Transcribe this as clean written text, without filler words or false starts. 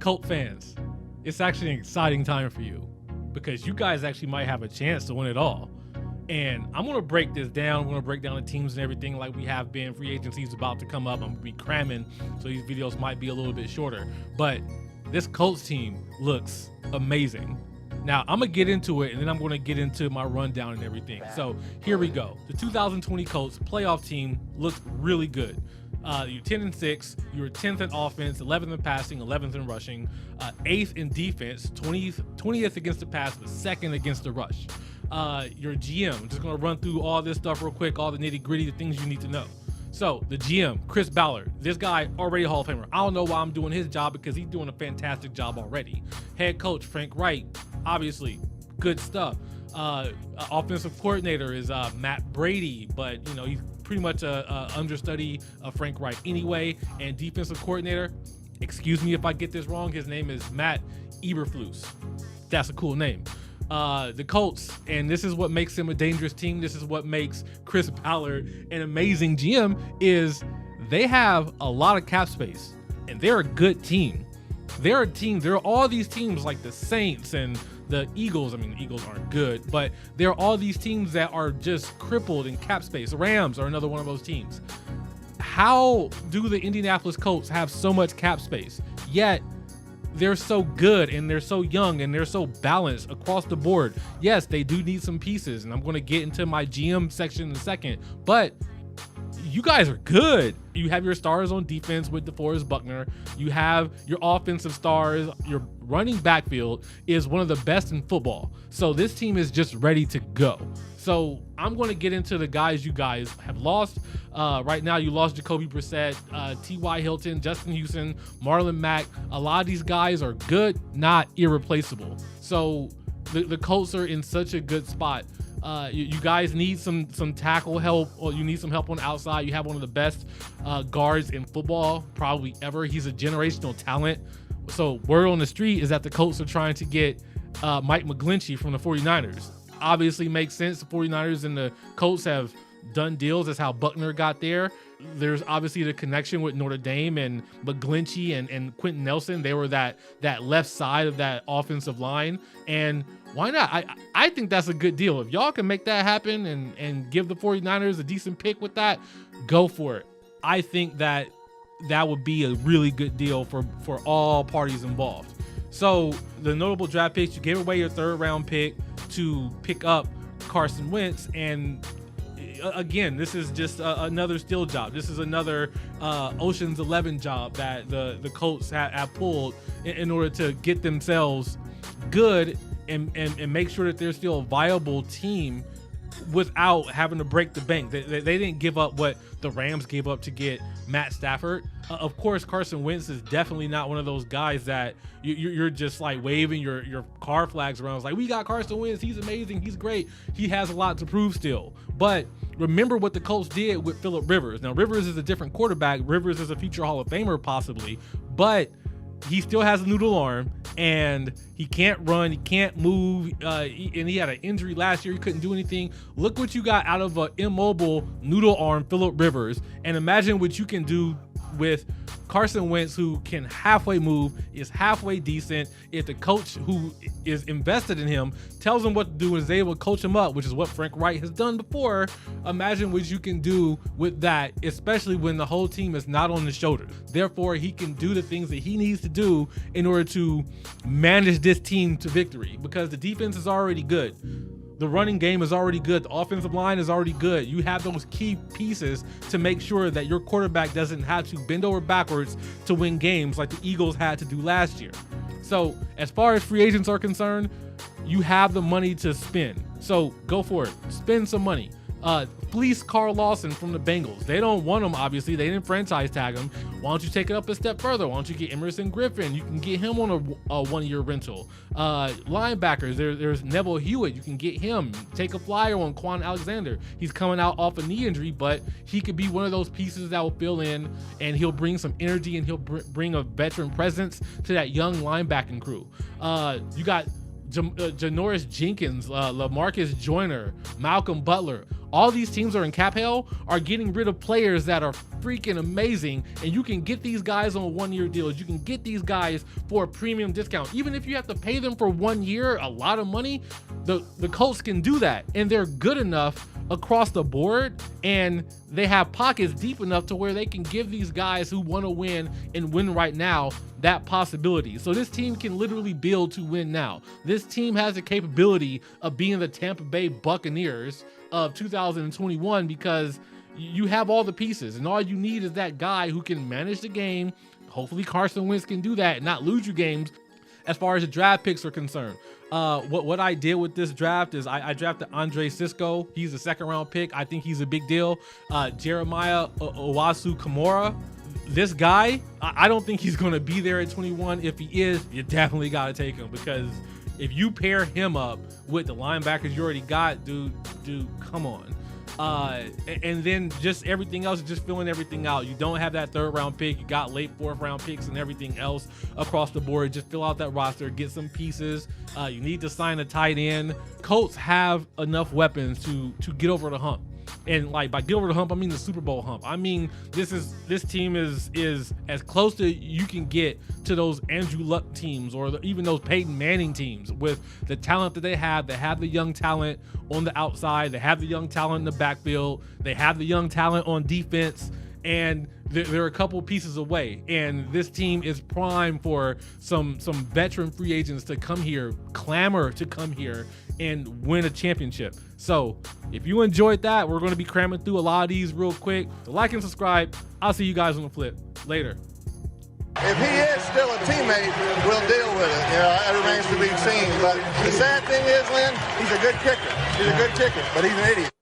Colt fans, it's actually an exciting time for you because you guys actually might have a chance to win it all. And I'm going to break this down. We're going to break down the teams and everything like we have been. Free agency is about to come up. I'm going to be cramming, so these videos might be a little bit shorter. But this Colts team looks amazing. Now, I'm going to get into it, and then I'm going to get into my rundown and everything. So here we go. The 2020 Colts playoff team looks really good. You're 10-6. You were 10th in offense, 11th in passing, 11th in rushing, 8th in defense, 20th against the pass, but 2nd against the rush. Your GM, I'm just going to run through all this stuff real quick, all the nitty gritty, the things you need to know. So the GM, Chris Ballard, this guy already a Hall of Famer. I don't know why I'm doing his job because he's doing a fantastic job already. Head coach, Frank Wright, obviously good stuff. Offensive coordinator is Matt Brady, but he's pretty much a understudy of Frank Wright anyway. And defensive coordinator, excuse me if I get this wrong, his name is Matt Eberflus. That's a cool name. The Colts, and this is what makes them a dangerous team. This is what makes Chris Ballard an amazing GM, is they have a lot of cap space and they're a good team. There are all these teams like the Saints and the Eagles. I mean, the Eagles aren't good, but there are all these teams that are just crippled in cap space. The Rams are another one of those teams. How do the Indianapolis Colts have so much cap space, yet they're so good and they're so young and they're so balanced across the board? Yes, they do need some pieces, and I'm going to get into my GM section in a second, but you guys are good. You have your stars on defense with DeForest Buckner. You have your offensive stars. Your running backfield is one of the best in football. So this team is just ready to go. So I'm going to get into the guys you guys have lost. Right now, you lost Jacoby Brissett, T.Y. Hilton, Justin Houston, Marlon Mack. A lot of these guys are good, not irreplaceable. So the Colts are in such a good spot. You guys need some tackle help, or you need some help on the outside. You have one of the best guards in football probably ever. He's a generational talent. So word on the street is that the Colts are trying to get Mike McGlinchey from the 49ers. Obviously makes sense. The 49ers and the Colts have done deals. That's how Buckner got there. There's obviously the connection with Notre Dame and McGlinchey and Quentin Nelson. They were that left side of that offensive line. And why not? I think that's a good deal. If y'all can make that happen and give the 49ers a decent pick with that, go for it. I think that would be a really good deal for all parties involved. So the notable draft picks, you gave away your 3rd round pick to pick up Carson Wentz, and again, this is just another steal job. This is another Ocean's 11 job that the Colts have pulled in order to get themselves good and make sure that they're still a viable team without having to break the bank. They didn't give up what the Rams gave up to get Matt Stafford. Of course, Carson Wentz is definitely not one of those guys that you're just like waving your car flags around. It's like, we got Carson Wentz. He's amazing. He's great. He has a lot to prove still. But remember what the Colts did with Phillip Rivers. Now, Rivers is a different quarterback. Rivers is a future Hall of Famer possibly, but he still has a noodle arm, and he can't run, he can't move, and he had an injury last year. He couldn't do anything. Look what you got out of an immobile noodle arm Phillip Rivers, and imagine what you can do with Carson Wentz, who can halfway move, is halfway decent. If the coach who is invested in him tells him what to do and is able to coach him up, which is what Frank Wright has done before, imagine what you can do with that, especially when the whole team is not on his shoulders. Therefore, he can do the things that he needs to do in order to manage this team to victory, because the defense is already good. The running game is already good. The offensive line is already good. You have those key pieces to make sure that your quarterback doesn't have to bend over backwards to win games like the Eagles had to do last year. So as far as free agents are concerned, you have the money to spend. So go for it. Spend some money. Fleece Carl Lawson from the Bengals. They don't want him, obviously. They didn't franchise tag him. Why don't you take it up a step further? Why don't you get Emerson Griffin? You can get him on a one-year rental. Linebackers, there's Neville Hewitt. You can get him. Take a flyer on Quan Alexander. He's coming out off a knee injury, but he could be one of those pieces that will fill in, and he'll bring some energy, and he'll bring a veteran presence to that young linebacking crew. You got Janoris Jenkins, LaMarcus Joyner, Malcolm Butler. all these teams that are in cap hell are getting rid of players that are freaking amazing, and you can get these guys on 1-year deals. You can get these guys for a premium discount. Even if you have to pay them for 1 year a lot of money, the Colts can do that, and they're good enough across the board, and they have pockets deep enough to where they can give these guys who want to win and win right now that possibility. So this team can literally build to win now. This team has the capability of being the Tampa Bay Buccaneers of 2021 because you have all the pieces, and all you need is that guy who can manage the game. Hopefully Carson Wentz can do that and not lose you games. As far as the draft picks are concerned, what I did with this draft is I drafted Andre Cisco. He's a 2nd-round pick. I think he's a big deal. Jeremiah Owusu-Kamara. This guy, I don't think he's going to be there at 21. If he is, you definitely got to take him, because if you pair him up with the linebackers you already got, dude, come on. And then just everything else, just filling everything out. You don't have that 3rd-round pick. You got late 4th-round picks and everything else across the board. Just fill out that roster, get some pieces. You need to sign a tight end. Colts have enough weapons to get over the hump. And like by get over the hump, I mean the Super Bowl hump. I mean this team is as close to you can get to those Andrew Luck teams or even those Peyton Manning teams with the talent that they have. They have the young talent on the outside. They have the young talent in the backfield. They have the young talent on defense. And they're a couple pieces away, and this team is primed for some veteran free agents to come here, clamor to come here and win a championship. So if you enjoyed that, we're going to be cramming through a lot of these real quick. So like and subscribe. I'll see you guys on the flip. Later. If he is still a teammate, we'll deal with it. You know, that remains to be seen. But the sad thing is, Lynn, he's a good kicker. He's a good kicker, but he's an idiot.